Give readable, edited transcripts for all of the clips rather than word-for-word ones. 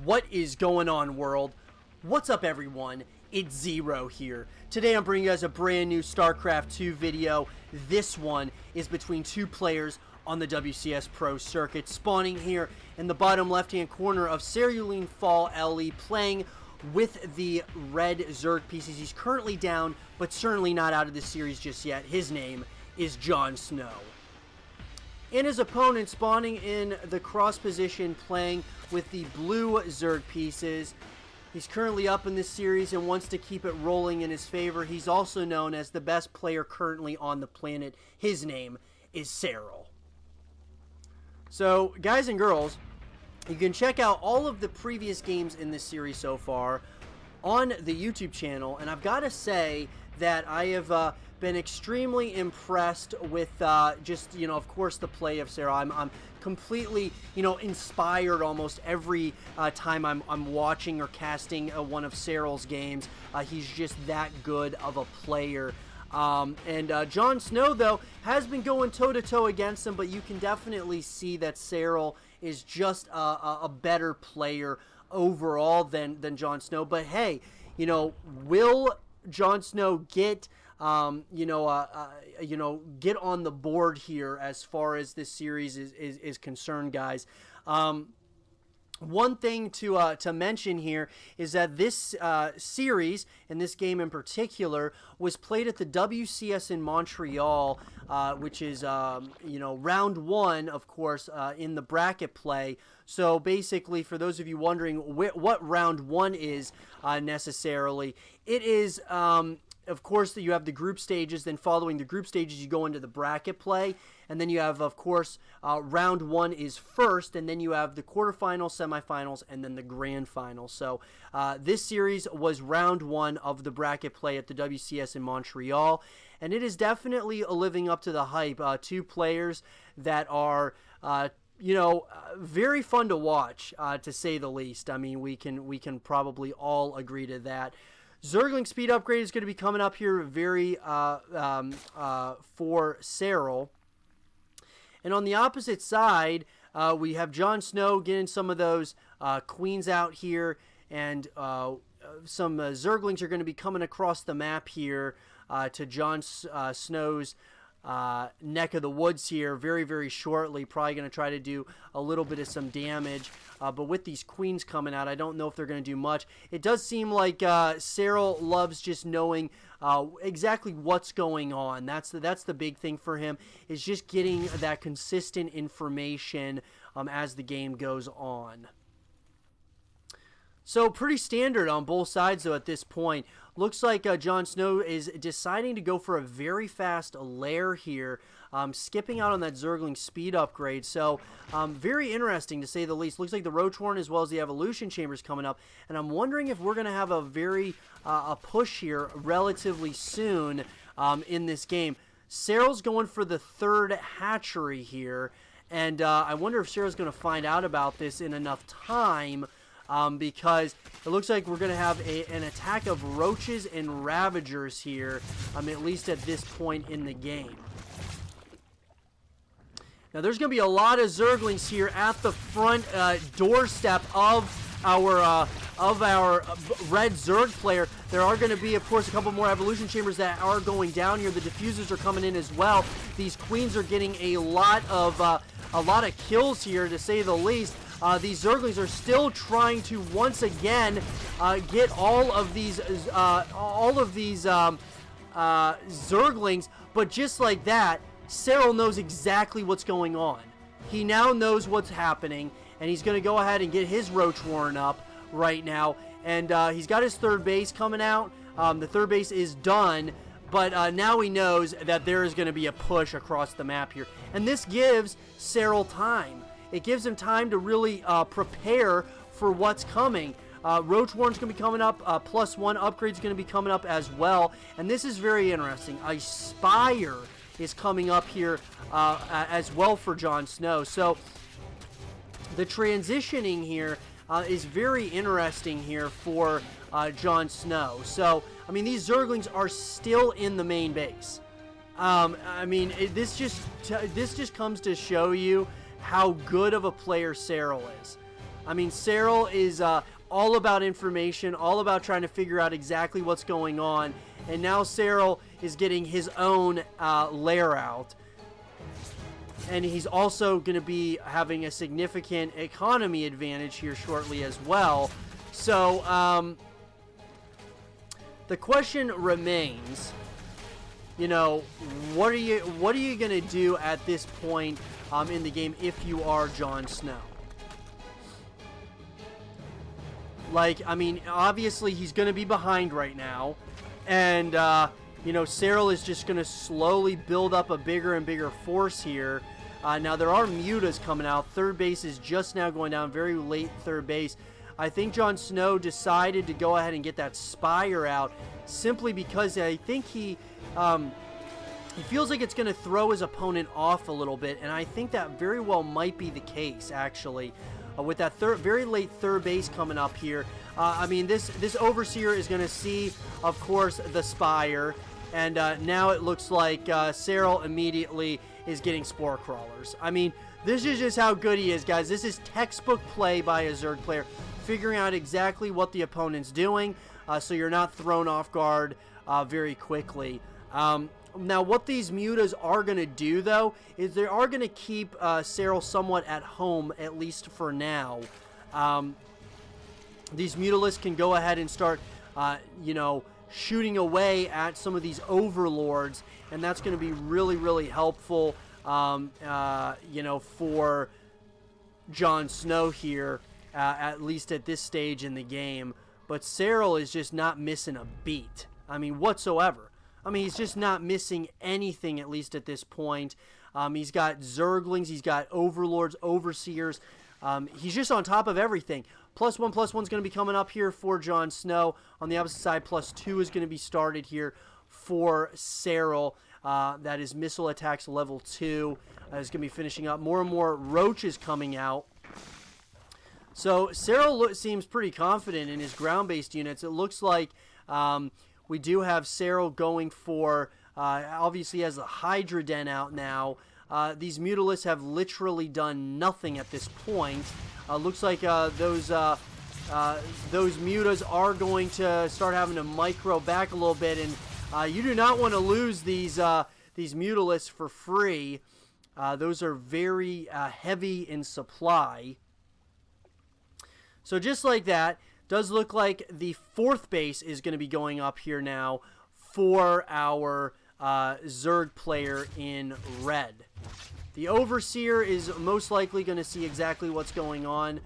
What is going on, world? What's up, everyone? It's Zero here. Today I'm bringing you guys a brand new StarCraft 2 video. This one is between two players on the WCS Pro circuit, spawning here in the bottom left-hand corner of Serral Fall LE, playing with the red Zerg pieces. He's currently down, but certainly not out of the series just yet. His name is JonSnow. And his opponent spawning in the cross position, playing with the blue Zerg pieces. He's currently up in this series and wants to keep it rolling in his favor. He's also known as the best player currently on the planet. His name is Serral. So, guys and girls, you can check out all of the previous games in this series so far on the YouTube channel, and I've got to say that I have been extremely impressed with just, of course, the play of Serral. I'm completely, inspired almost every time I'm watching or casting one of Serral's games. He's just that good of a player. JonSnow, though, has been going toe-to-toe against him, but you can definitely see that Serral is just a better player overall than JonSnow. But hey, will JonSnow get get on the board here as far as this series is concerned, guys? One thing to mention here is that this series, and this game in particular, was played at the WCS in Montreal, which is, round one, of course, in the bracket play. So basically, for those of you wondering what round one is necessarily, it is... of course, you have the group stages. Then following the group stages, you go into the bracket play. And then you have, of course, round one is first. And then you have the quarterfinals, semifinals, and then the grand final. So this series was round one of the bracket play at the WCS in Montreal. And it is definitely living up to the hype. Two players that are... very fun to watch, to say the least. I mean, we can probably all agree to that. Zergling speed upgrade is going to be coming up here very for Serral. And on the opposite side, we have JonSnow getting some of those queens out here, and some Zerglings are going to be coming across the map here to JonSnow's neck of the woods here very, very shortly. Probably going to try to do a little bit of some damage. But with these queens coming out, I don't know if they're going to do much. It does seem like Serral loves just knowing exactly what's going on. That's the big thing for him, is just getting that consistent information as the game goes on. So pretty standard on both sides, though, at this point. Looks like JonSnow is deciding to go for a very fast lair here, skipping out on that Zergling speed upgrade. So very interesting, to say the least. Looks like the Roach Warren as well as the Evolution Chambers coming up. And I'm wondering if we're going to have a very a push here relatively soon in this game. Serral's going for the third hatchery here. And I wonder if Serral's going to find out about this in enough time, because it looks like we're going to have an attack of roaches and ravagers here, at least at this point in the game. Now, there's going to be a lot of Zerglings here at the front doorstep of our red Zerg player. There are going to be, of course, a couple more Evolution Chambers that are going down here. The diffusers are coming in as well. These queens are getting a lot of kills here, to say the least. These Zerglings are still trying to once again get all of these Zerglings, but just like that, Serral knows exactly what's going on. He now knows what's happening, and he's going to go ahead and get his Roach Warren up right now. And he's got his third base coming out. The third base is done, but now he knows that there is going to be a push across the map here. And this gives Serral time. It gives him time to really prepare for what's coming. Roach Warren's going to be coming up. +1 upgrade's going to be coming up as well. And this is very interesting. A Spire is coming up here as well for JonSnow. So the transitioning here is very interesting here for JonSnow. So, these Zerglings are still in the main base. This just comes to show you how good of a player Serral is. I mean, Serral is all about information, all about trying to figure out exactly what's going on. And now Serral is getting his own lair out. And he's also going to be having a significant economy advantage here shortly as well. So, the question remains, you know, what are you going to do at this point in the game if you are JonSnow? Like, I mean, obviously he's going to be behind right now. And, you know, Serral is just going to slowly build up a bigger and bigger force here. Now, there are mutas coming out. Third base is just now going down, very late third base. I think JonSnow decided to go ahead and get that Spire out simply because I think he feels like it's going to throw his opponent off a little bit, and I think that very well might be the case, actually. With that very late third base coming up here, I mean, this Overseer is going to see, of course, the Spire, and now it looks like Serral immediately is getting Spore Crawlers. I mean, this is just how good he is, guys. This is textbook play by a Zerg player, figuring out exactly what the opponent's doing, so you're not thrown off guard very quickly. Now, what these mutas are going to do, though, is they are going to keep Serral somewhat at home, at least for now. These mutalisks can go ahead and start, you know, shooting away at some of these overlords, and that's going to be really, really helpful, you know, for JonSnow here, at least at this stage in the game. But Serral is just not missing a beat, I mean, whatsoever. I mean, he's just not missing anything, at least at this point. He's got Zerglings, he's got Overlords, Overseers. He's just on top of everything. +1/+1 is going to be coming up here for JonSnow. On the opposite side, +2 is going to be started here for Serral. That is missile attacks level 2. Is going to be finishing up. More and more roaches coming out. So Serral seems pretty confident in his ground-based units. It looks like we do have Serral going for, obviously has the Hydra Den out now. These Mutalisks have literally done nothing at this point. Looks like those mutas are going to start having to micro back a little bit, and you do not want to lose these Mutalisks for free. Those are very heavy in supply. So just like that, does look like the fourth base is going to be going up here now for our Zerg player in red. The Overseer is most likely going to see exactly what's going on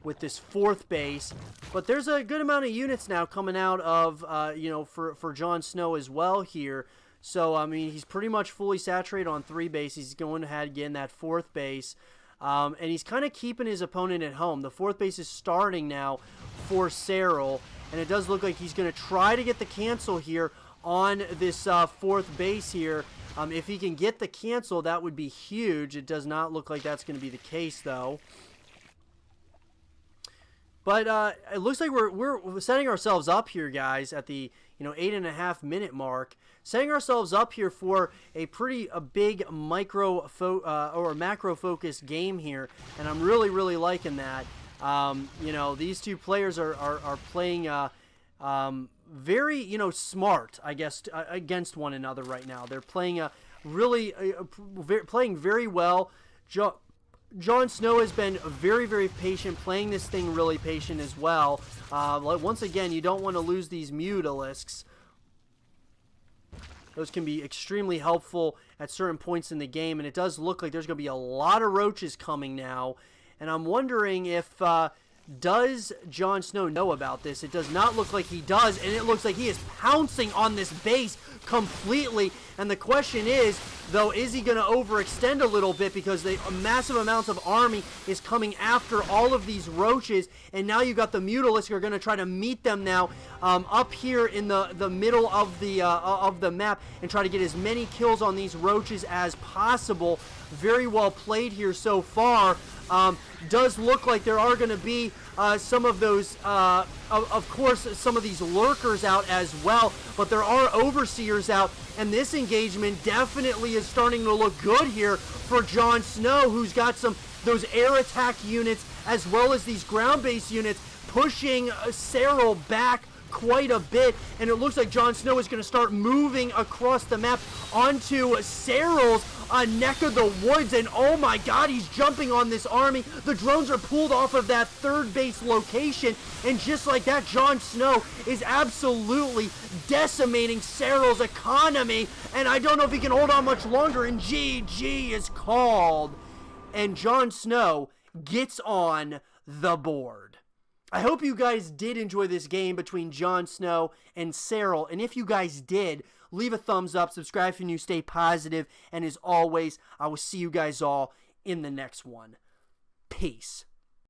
with this fourth base. But there's a good amount of units now coming out of, you know, for JonSnow as well here. So, I mean, he's pretty much fully saturated on 3 bases. He's going ahead again that fourth base. And he's kind of keeping his opponent at home. The fourth base is starting now for Serral, and it does look like he's going to try to get the cancel here on this fourth base here. If he can get the cancel, that would be huge. It does not look like that's going to be the case, though. But it looks like we're setting ourselves up here, guys, at the 8.5 minute mark. Setting ourselves up here for a big macro focused game here, and I'm really liking that. These two players are playing very smart, I guess, against one another right now. They're playing playing very well. JonSnow has been very patient, playing this thing really patient as well. Once again, you don't want to lose these Mutalisks. Those can be extremely helpful at certain points in the game, and it does look like there's going to be a lot of roaches coming now. And I'm wondering if, does JonSnow know about this? It does not look like he does, and it looks like he is pouncing on this base completely. And the question is, though, is he going to overextend a little bit because the massive amounts of army is coming after all of these roaches, and now you've got the Mutalisks who are going to try to meet them now up here in the middle of the map and try to get as many kills on these roaches as possible. Very well played here so far. Does look like there are going to be some of those, of course, some of these lurkers out as well, but there are Overseers out, and this engagement definitely is starting to look good here for JonSnow, who's got some those air attack units as well as these ground-based units pushing Serral back quite a bit, and it looks like JonSnow is going to start moving across the map onto Serral's neck of the woods, and oh my god, he's jumping on this army. The drones are pulled off of that third base location, and just like that, JonSnow is absolutely decimating Serral's economy, and I don't know if he can hold on much longer, and GG is called, and JonSnow gets on the board. I hope you guys did enjoy this game between JonSnow and Serral, and if you guys did, leave a thumbs up, subscribe if you're new, stay positive, and as always, I will see you guys all in the next one. Peace.